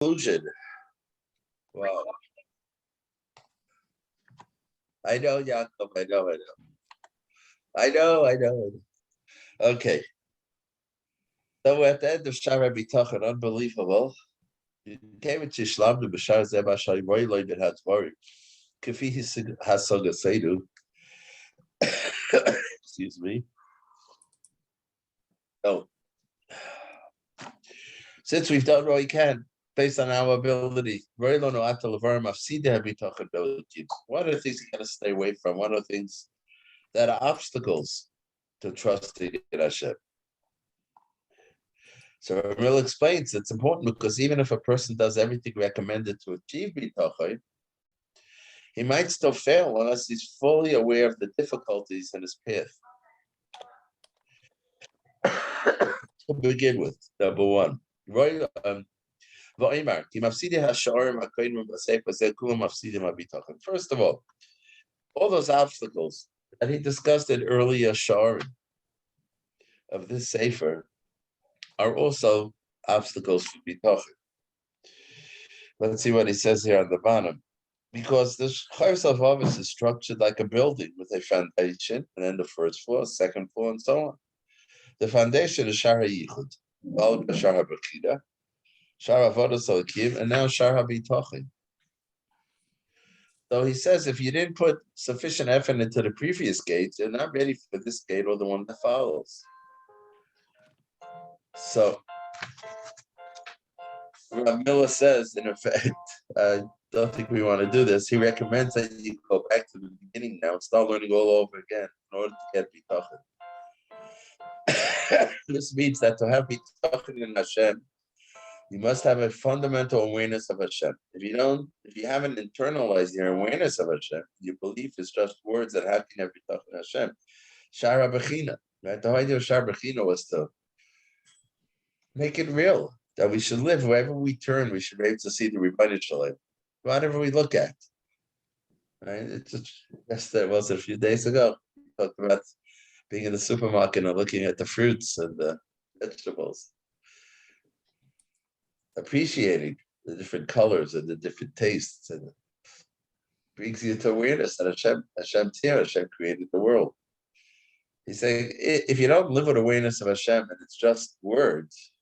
Conclusion. Wow. I know, Yaakov. I know. I know. I know. Okay. So at the end of Shara B'Tachon, unbelievable. You came into Shlam to Bashar Zeba Shai Roy Ben Hatzvari. Kafi Hasoga Seidu. Excuse me. Oh. Since we've done what we can, based on our ability, what are the things you gotta stay away from? What are the things that are obstacles to trusting in Hashem? So Ramil explains it's important because even if a person does everything recommended to achieve bitachon, he might still fail unless he's fully aware of the difficulties in his path. To begin with, number one, first of all those obstacles that he discussed in earlier sharing of this sefer are also obstacles for bitachon. Let's see what he says here on the bottom. Because the Chovos haLevavos is structured like a building with a foundation, and then the first floor, second floor, and so on. The foundation is Shar HaYichud, followed by Shar HaBechira, Shar HaVodas HaLakim, and now Shar HaBitachon. So he says if you didn't put sufficient effort into the previous gate, you're not ready for this gate or the one that follows. So Rav Miller says, in effect, I don't think we want to do this. He recommends that you go back to the beginning now and start learning all over again in order to get bitachon. This means that to have bitachon in Hashem, you must have a fundamental awareness of Hashem. If you haven't internalized your awareness of Hashem, your belief is just words that how can you have bitachon in Hashem? Shar HaBechina, right? The idea of Shar HaBechina was to make it real. That we should live wherever we turn, we should be able to see the Rebbeinu Shalom, whatever we look at. Right? It's just yesterday, was it a few days ago? We talked about being in the supermarket and looking at the fruits and the vegetables, appreciating the different colors and the different tastes, and it brings you to awareness that Hashem created the world. He's saying if you don't live with awareness of Hashem and it's just words,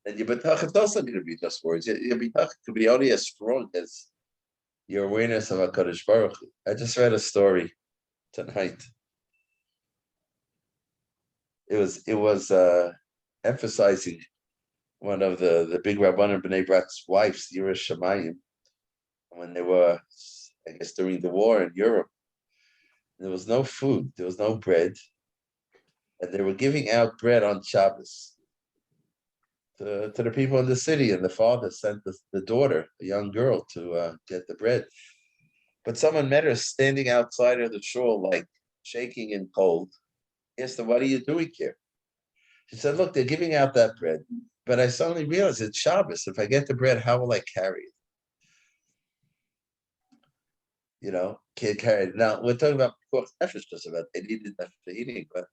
and your bitachon is also going to be just words. Your bitachon could be only as strong as your awareness of HaKadosh Baruch Hu. I just read a story tonight. It was emphasizing one of the big Rabbanim B'nai Brak's wives, Yira Shemayim, when they were, I guess, during the war in Europe. There was no food, there was no bread, and they were giving out bread on Shabbos to the people in the city, and the father sent the daughter, a young girl, to get the bread. But someone met her standing outside of the shul, like shaking in cold. He asked her, "What are you doing here?" She said, "Look, they're giving out that bread, but I suddenly realized it's Shabbos. If I get the bread, how will I carry it? Can't carry it." Now, we're talking about nefesh, just about they needed that for eating, but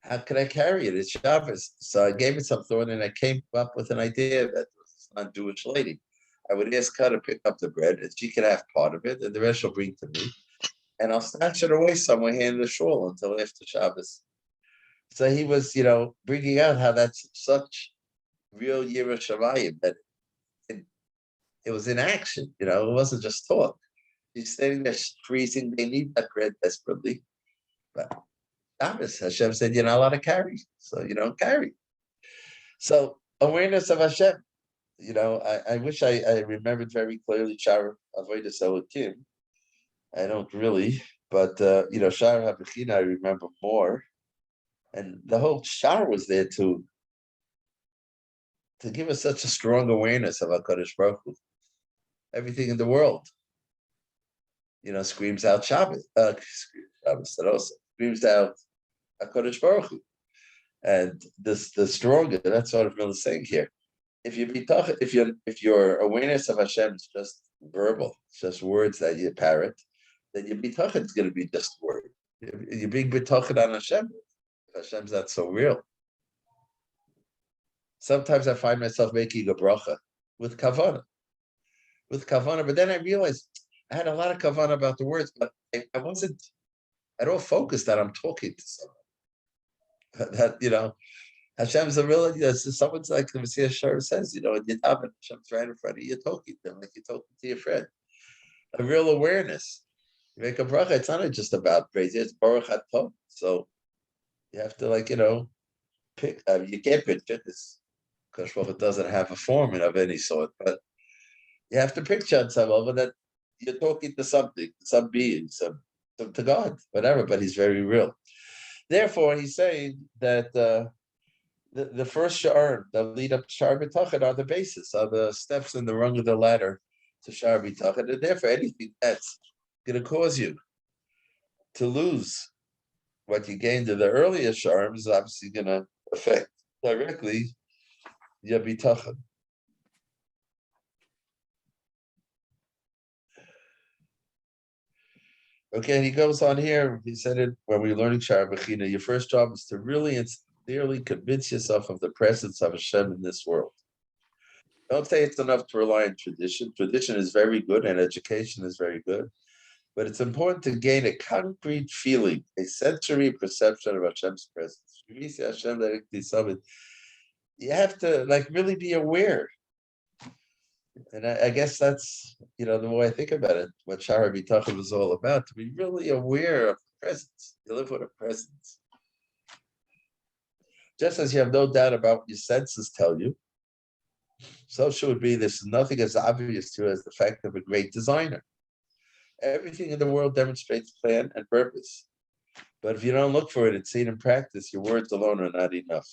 how can I carry it? It's Shabbos. So I gave it some thought, and I came up with an idea that this non-Jewish lady, I would ask her to pick up the bread, and she could have part of it, and the rest she'll bring to me, and I'll snatch it away somewhere here in the shul until after Shabbos. So he was, bringing out how that's such real Yira Shamayim, that it was in action, it wasn't just talk. He's standing there freezing, they need that bread desperately, but Shabbos, Hashem said you're not allowed to carry, so you don't carry. So awareness of Hashem, I wish I remembered very clearly Shar Avodas HaLakim. I don't really, but Shar HaBechina I remember more, and the whole Shar was there to give us such a strong awareness of HaKadosh Baruch Hu. Everything in the world, screams out Shabbos. Shabbos that also screams out HaKadosh Baruch Hu. And the stronger, that's what I'm saying here. If your awareness of Hashem is just verbal, it's just words that you parrot, then your bitachon is going to be just word. You're being bitachon on Hashem. Hashem's not so real. Sometimes I find myself making a bracha with kavana, but then I realized I had a lot of kavana about the words, but I wasn't at all focused that I'm talking to someone. That Hashem's a real, someone's like the Messiah Shar says, in your daven, Hashem's right in front of you, you're talking to them like you're talking to your friend. A real awareness. You make a bracha, it's not just about praise, it's Baruch Atah. So you have to pick, you can't picture this, because it doesn't have a form of any sort, but you have to picture on some level that you're talking to something, some being, some to God, whatever, but he's very real. Therefore, he's saying that the first shar that lead up to Shar B'Tachon are the basis, are the steps in the rung of the ladder to Shar B'Tachon, and therefore anything that's going to cause you to lose what you gained in the earlier Shar is obviously going to affect directly your B'Tachon. Okay, and he goes on here, he said it when we were learning Shar B'China, your first job is to really and sincerely convince yourself of the presence of Hashem in this world. Don't say it's enough to rely on tradition. Tradition is very good and education is very good, but it's important to gain a concrete feeling, a sensory perception of Hashem's presence. You have to really be aware. And I guess that's, the more I think about it, what Shara B'Tachon was all about, to be really aware of the presence. You live with a presence. Just as you have no doubt about what your senses tell you, so should be there's nothing as obvious to you as the fact of a great designer. Everything in the world demonstrates plan and purpose. But if you don't look for it and see it in practice, your words alone are not enough.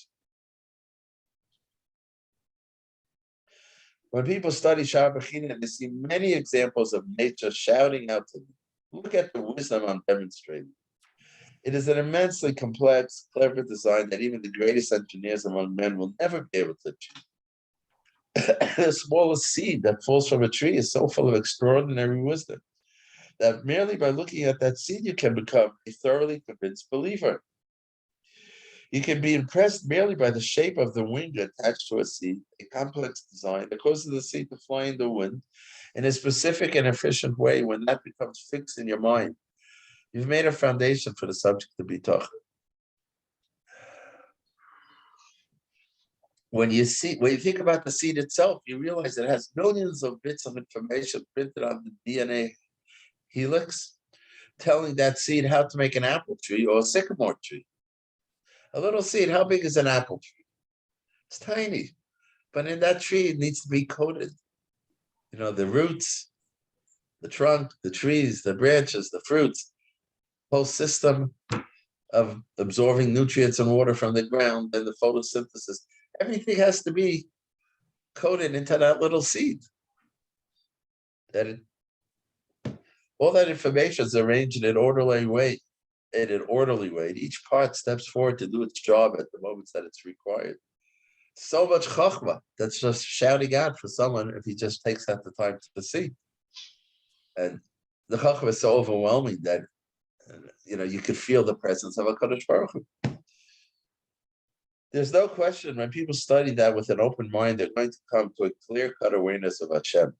When people study Shar B'China, they see many examples of nature shouting out to them. Look at the wisdom I'm demonstrating. It is an immensely complex, clever design that even the greatest engineers among men will never be able to achieve. The smallest seed that falls from a tree is so full of extraordinary wisdom that merely by looking at that seed, you can become a thoroughly convinced believer. You can be impressed merely by the shape of the wing attached to a seed, a complex design that causes the seed to fly in the wind in a specific and efficient way. When that becomes fixed in your mind, you've made a foundation for the subject to be taught. When you think about the seed itself, you realize it has millions of bits of information printed on the DNA helix, telling that seed how to make an apple tree or a sycamore tree. A little seed, how big is an apple tree? It's tiny, but in that tree, it needs to be coated. The roots, the trunk, the trees, the branches, the fruits, whole system of absorbing nutrients and water from the ground and the photosynthesis. Everything has to be coated into that little seed. All that information is arranged in an orderly way. Each part steps forward to do its job at the moments that it's required. So much chachma that's just shouting out for someone if he just takes out the time to see. And the chachma is so overwhelming that you could feel the presence of HaKadosh Baruch Hu. There's no question when people study that with an open mind, they're going to come to a clear-cut awareness of Hashem.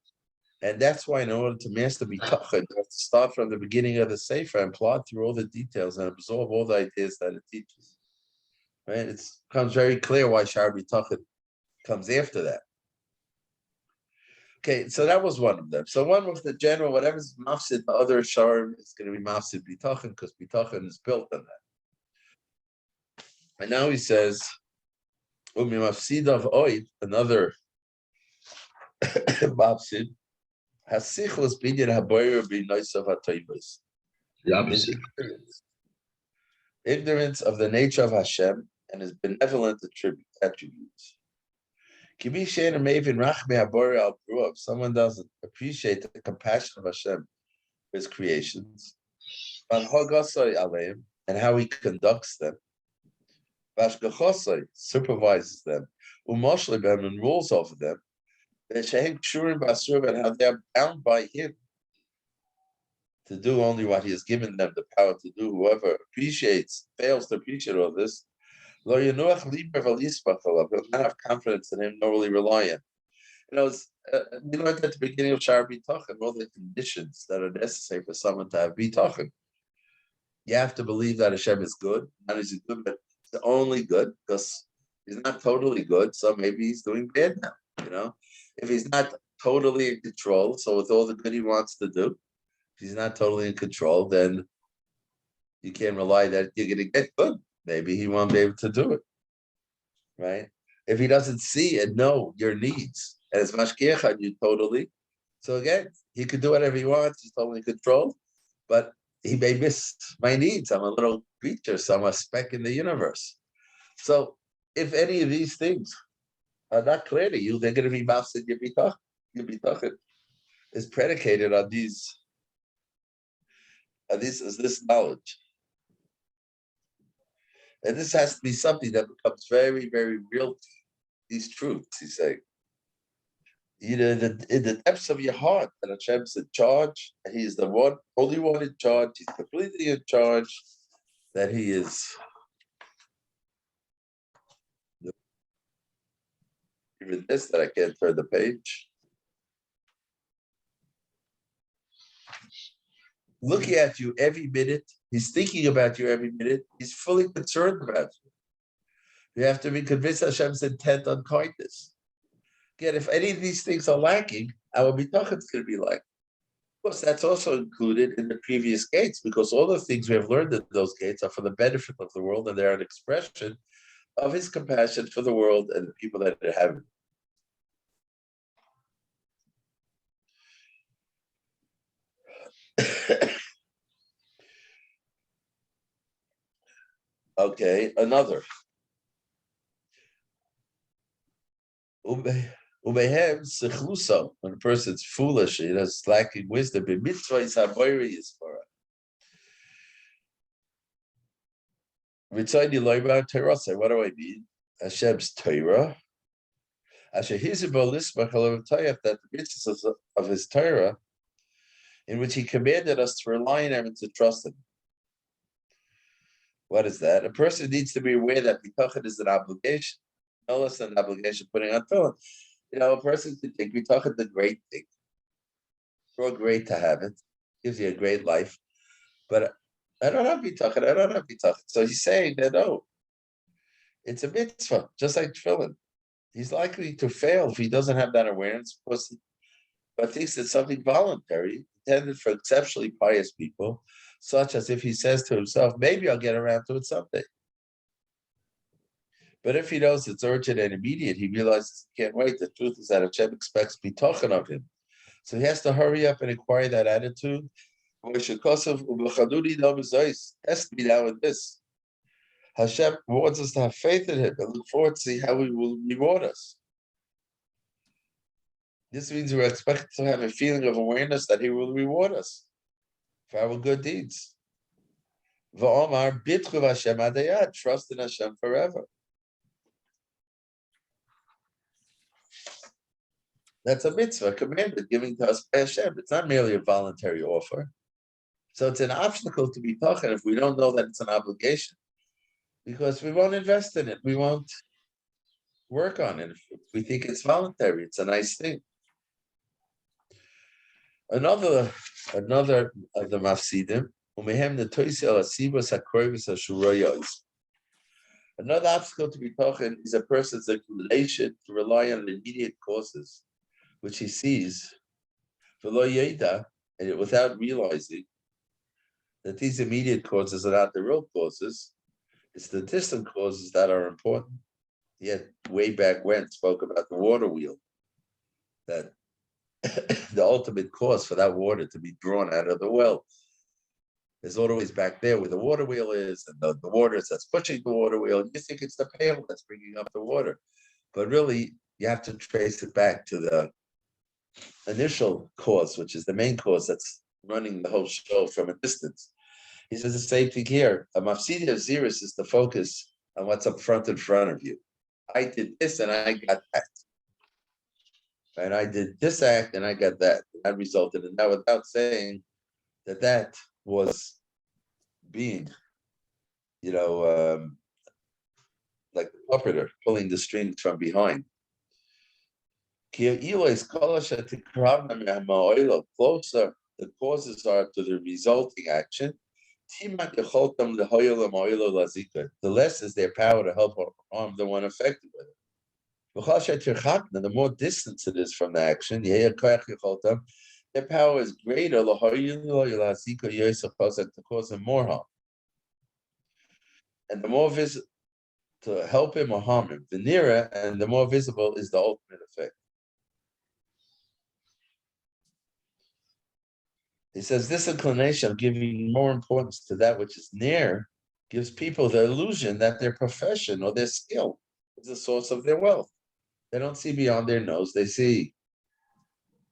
And that's why in order to master B'Tachon, you have to start from the beginning of the Sefer and plot through all the details and absorb all the ideas that it teaches. Right? It becomes very clear why Shar B'Tachon comes after that. Okay, so that was one of them. So one was the general, whatever's mafsid, the other Shar is going to be mafsid B'Tachon because B'Tachon is built on that. And now he says, Umi mafsid of oid, another mafsid, hasichos binyan haboyer b'noisav ha'toivos. The opposite. Ignorance of the nature of Hashem and his benevolent attributes. If someone doesn't appreciate the compassion of Hashem for his creations, and how he conducts them, supervises them, and rules over them, and how they are bound by him to do only what he has given them the power to do. Whoever fails to appreciate all this, Lo yenuach liber v'al yisbach alav. He'll not have confidence in him, nor will he rely on. We learned at the beginning of Shar B'Tachon all the conditions that are necessary for someone to have B'Tachon. You have to believe that Hashem is good. Not only is he good, but he's only good because he's not totally good. So maybe he's doing bad now. If he's not totally in control, so with all the good he wants to do, if he's not totally in control, then you can't rely that you're going to get good. Maybe he won't be able to do it, right? If he doesn't see and know your needs, and it's mashkiach on you totally, so again, he could do whatever he wants. He's totally in control, but he may miss my needs. I'm a little creature, so I'm a speck in the universe. So if any of these things are not clear to you, they're going to be mafsid your bitachon. Your bitachon is predicated on this knowledge. And this has to be something that becomes very, very real to you. These truths, he's saying. In the depths of your heart, that Hashem's in charge, and He is the only one in charge, He's completely in charge, that He is. Even this, that I can't turn the page. Looking at you every minute, He's thinking about you every minute, He's fully concerned about you. You have to be convinced Hashem's intent on kindness. Again, if any of these things are lacking, our bitachon is going to be lacking. Of course, that's also included in the previous gates, because all the things we have learned in those gates are for the benefit of the world, and they're an expression of His compassion for the world and the people that inhabit it. Okay, another. Ubehem sechlusa, when a person's foolish, he is lacking wisdom. In mitzvah is haboiri is for it. What do I mean? Hashem's Torah. Asher hizibol lisbach haLevavos, that the mitzvahs of His Torah, in which He commanded us to rely on Him and to trust Him. What is that? A person needs to be aware that bitachon is an obligation, no less than an obligation putting on tefillin. A person could think bitachon is a great thing. It's all great to have it. Gives you a great life. But I don't have bitachon. So he's saying that, no, it's a mitzvah, just like tefillin. He's likely to fail if he doesn't have that awareness, but thinks it's something voluntary, intended for exceptionally pious people, such as if he says to himself, maybe I'll get around to it someday. But if he knows it's urgent and immediate, he realizes he can't wait. The truth is that Hashem expects bitachon of him. So he has to hurry up and acquire that attitude. Test me now in this. Hashem wants us to have faith in Him and look forward to see how He will reward us. This means we're expected to have a feeling of awareness that He will reward us for our good deeds. V'omar bitchu Hashem adayad, trust in Hashem forever. That's a mitzvah, a commandment given to us by Hashem. It's not merely a voluntary offer. So it's an obstacle to bitachon if we don't know that it's an obligation, because we won't invest in it. We won't work on it. If we think it's voluntary, it's a nice thing. Another of the mafsidim, another obstacle to bitachon is a person's inclination to rely on immediate causes, which he sees, and without realizing that these immediate causes are not the real causes. It's the distant causes that are important. Yet way back when spoke about the water wheel, that the ultimate cause for that water to be drawn out of the well is always back there where the water wheel is, and the water that's pushing the water wheel. You think it's the pail that's bringing up the water, but really you have to trace it back to the initial cause, which is the main cause that's running the whole show from a distance. He says the same thing here. A mafsidi of zirus is to focus on what's up front in front of you. I did this and I got that. And I did this act and I got that. That resulted in that, without saying that was being, like the puppeter pulling the strings from behind. Closer the causes are to the resulting action. The less is their power to help or harm the one affected with it. The more distance it is from the action, their power is greater to cause them more harm. And the more to help him or harm him, the nearer and the more visible is the ultimate effect. He says this inclination of giving more importance to that which is near gives people the illusion that their profession or their skill is the source of their wealth. They don't see beyond their nose. They study,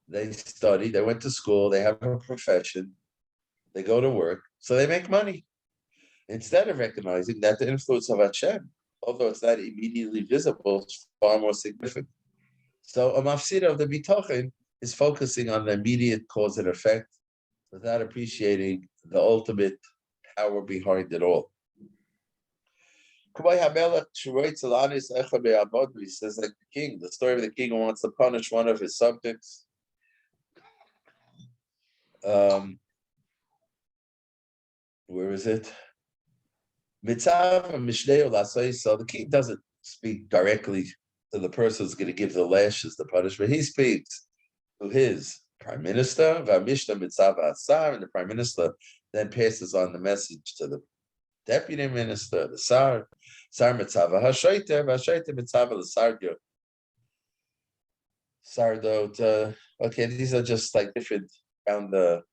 they went to school, they have a profession, they go to work, so they make money. Instead of recognizing that the influence of Hashem, although it's not immediately visible, is far more significant. So a mafsida of the bitachon is focusing on the immediate cause and effect without appreciating the ultimate power behind it all. He says like the king, the story of the king who wants to punish one of his subjects. Where is it? So the king doesn't speak directly to the person who's going to give the lashes, the punishment. He speaks to his prime minister, and the prime minister then passes on the message to the deputy minister, the sar mitzvah hashoiter, mitzvah sardot. Okay, these are just like different around the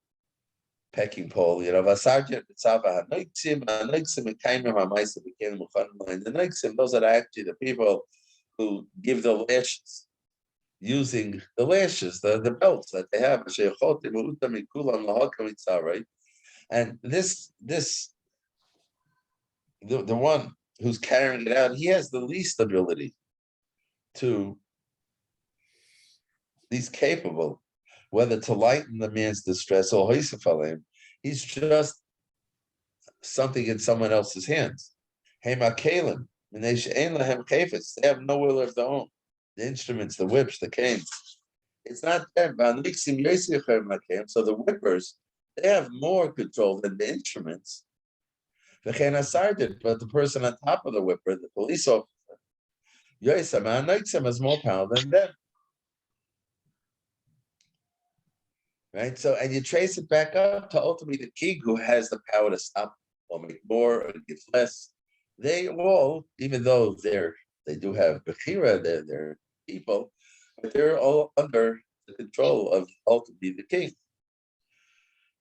pecking pole, the noixim, those are actually the people who give the lashes, using the lashes, the belts that they have. Right? And the one who's carrying it out, he has the least ability to, least capable, whether to lighten the man's distress or hoisafalim. He's just something in someone else's hands. Hema kalim, they have no will of their own. The instruments, the whips, the canes. It's not them. So the whippers, they have more control than the instruments. But the person on top of the whipper, the police officer, has more power than them. Right? So, and you trace it back up to ultimately the king who has the power to stop or make more or give less. They all, even though they do have Bechira, they're people, but they're all under the control of ultimately the king.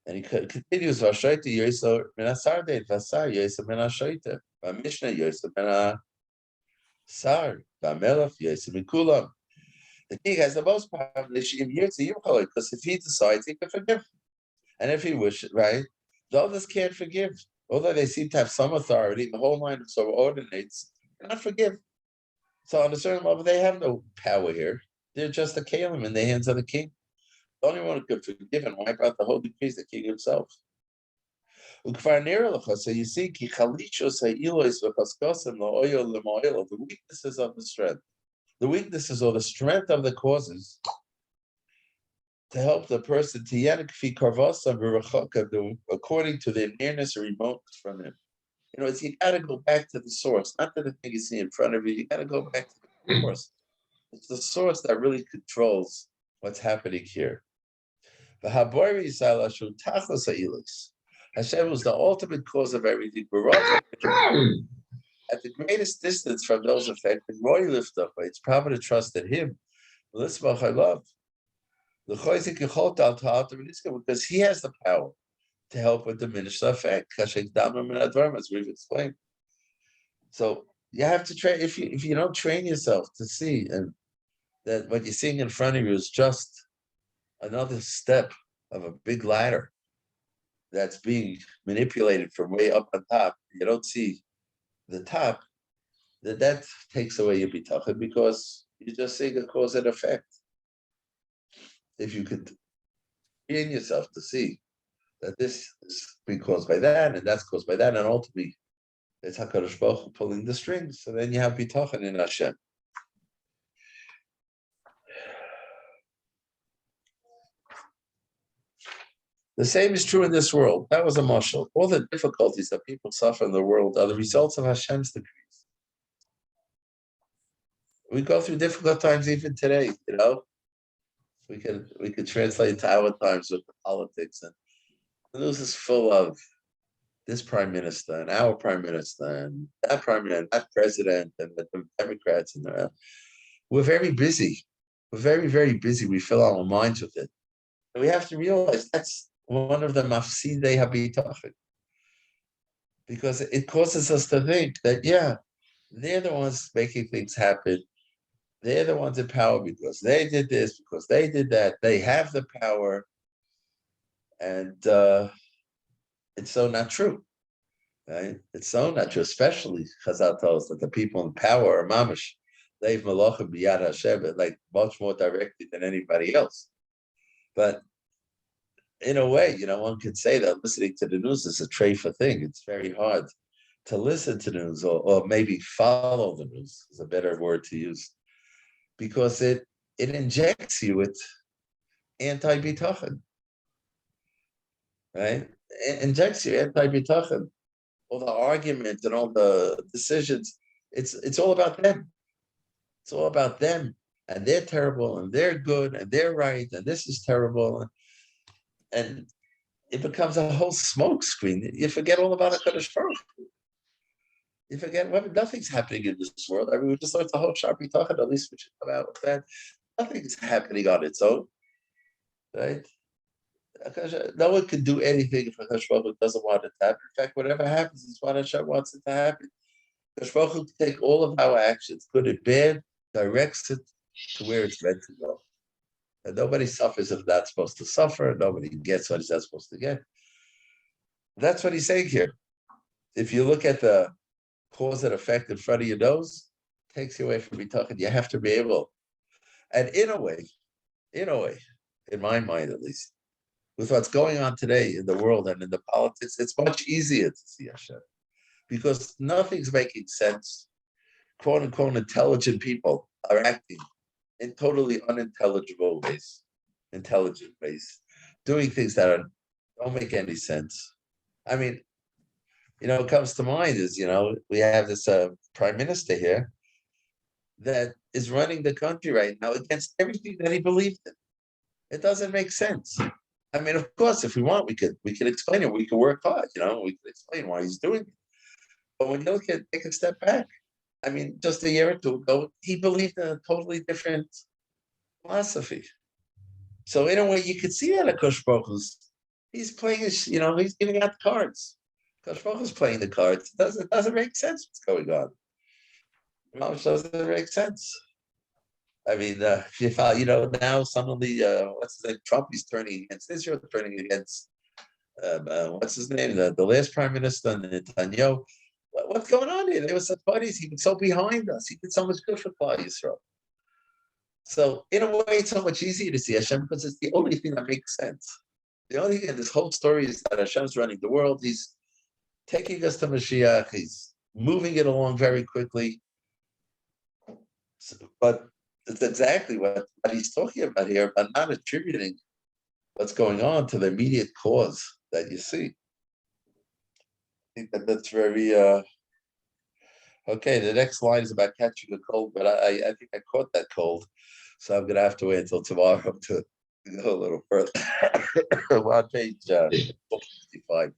And he continues, Vashaita Yosa Menasarde, Vasar Yosa Menashaita, Mishnah Yosa Menasar, Vamelach Yosa Mikulam. The king has the most power because if he decides, he can forgive. And if he wishes, right? The others can't forgive. Although they seem to have some authority, the whole line of subordinates cannot forgive. So on a certain level, they have no power here. They're just a kalim in the hands of the king. The only one who could forgive and wipe out the whole decree is the king himself. So you see, the weaknesses of the strength. The weaknesses or the strength of the causes to help the person to according to their nearness or remoteness from him. It's you got to go back to the source, not to the thing you see in front of you. You got to go back to the source. It's the source that really controls what's happening here. Hashem was the ultimate cause of everything. At the greatest distance from those affected, it's proper to trust in him. Because he has the power to help with diminish the effect, as we've explained. So you have to train. If you don't train yourself to see and that what you're seeing in front of you is just another step of a big ladder that's being manipulated from way up on top, you don't see the top, that takes away your bitachon because you're just seeing a cause and effect. If you could train yourself to see that this is being caused by that, and that's caused by that, and ultimately It's HaKadosh Baruch Hu pulling the strings. So then you have bitachon in Hashem. The same is true in this world. That was a mashal. All the difficulties that people suffer in the world are the results of Hashem's decrees. We go through difficult times even today, We could translate to our times with the politics, and the news is full of this prime minister and our prime minister and that prime minister and that president and the Democrats and we're very busy. We're very, very busy. We fill our minds with it. And we have to realize that's one of the mafsidei habitachon. Because it causes us to think that, they're the ones making things happen. They're the ones in power because they did this, because they did that. They have the power. And it's so not true. Right? It's so not true, especially Chazal tells us that the people in power are mamish. They've malachim biyad Hashem, like much more directly than anybody else. But in a way, one could say that listening to the news is a treifa thing. It's very hard to listen to news or maybe follow the news is a better word to use, because it injects you with anti-bitachon, right? It injects you anti-bitachon. All the arguments and all the decisions, it's all about them. It's all about them, and they're terrible, and they're good, and they're right, and this is terrible, and it becomes a whole smoke screen. You forget all about HaKadosh Baruch Hu. You forget nothing's happening in this world. I mean, we just learned the whole Shabbat Tachan. At least we should come out with that. Nothing's happening on its own, right? No one can do anything if HaKadosh Baruch Hu doesn't want it to happen. In fact, whatever happens is what Hashem wants it to happen. HaKadosh Baruch Hu can take all of our actions, good and bad, directs it to where it's meant to go. And nobody suffers if that's supposed to suffer. Nobody gets what he's not supposed to get. That's what he's saying here. If you look at the cause and effect in front of your nose, it takes you away from bitachon. You have to be able, and in a way, in my mind at least, with what's going on today in the world and in the politics, it's much easier to see Hashem because nothing's making sense. "Quote unquote" intelligent people are acting in totally unintelligible ways, intelligent ways, doing things that don't make any sense. I mean, what comes to mind is, we have this prime minister here that is running the country right now against everything that he believed in. It doesn't make sense. I mean, of course, if we want, we could explain it. We could work hard, we could explain why he's doing it. But when you look at, take a step back, I mean, just a year or two ago, he believed in a totally different philosophy. So in a way, you could see that HaKadosh Baruch Hu's, he's playing his, he's giving out the cards. HaKadosh Baruch Hu's playing the cards. It doesn't make sense what's going on. It doesn't make sense. I mean, if you follow, now suddenly, what's his name? Trump is turning against Israel, turning against, what's his name? The last prime minister, Netanyahu. What's going on here? They were such buddies. He was so behind us. He did so much good for Klal Yisrael. So in a way, it's so much easier to see Hashem because it's the only thing that makes sense. The only thing in this whole story is that Hashem's running the world. He's taking us to Mashiach. He's moving it along very quickly. But it's exactly what he's talking about here, but not attributing what's going on to the immediate cause that you see. I think that's very okay. The next line is about catching a cold, but I think I caught that cold, so I'm gonna have to wait until tomorrow to go a little further. On page 55.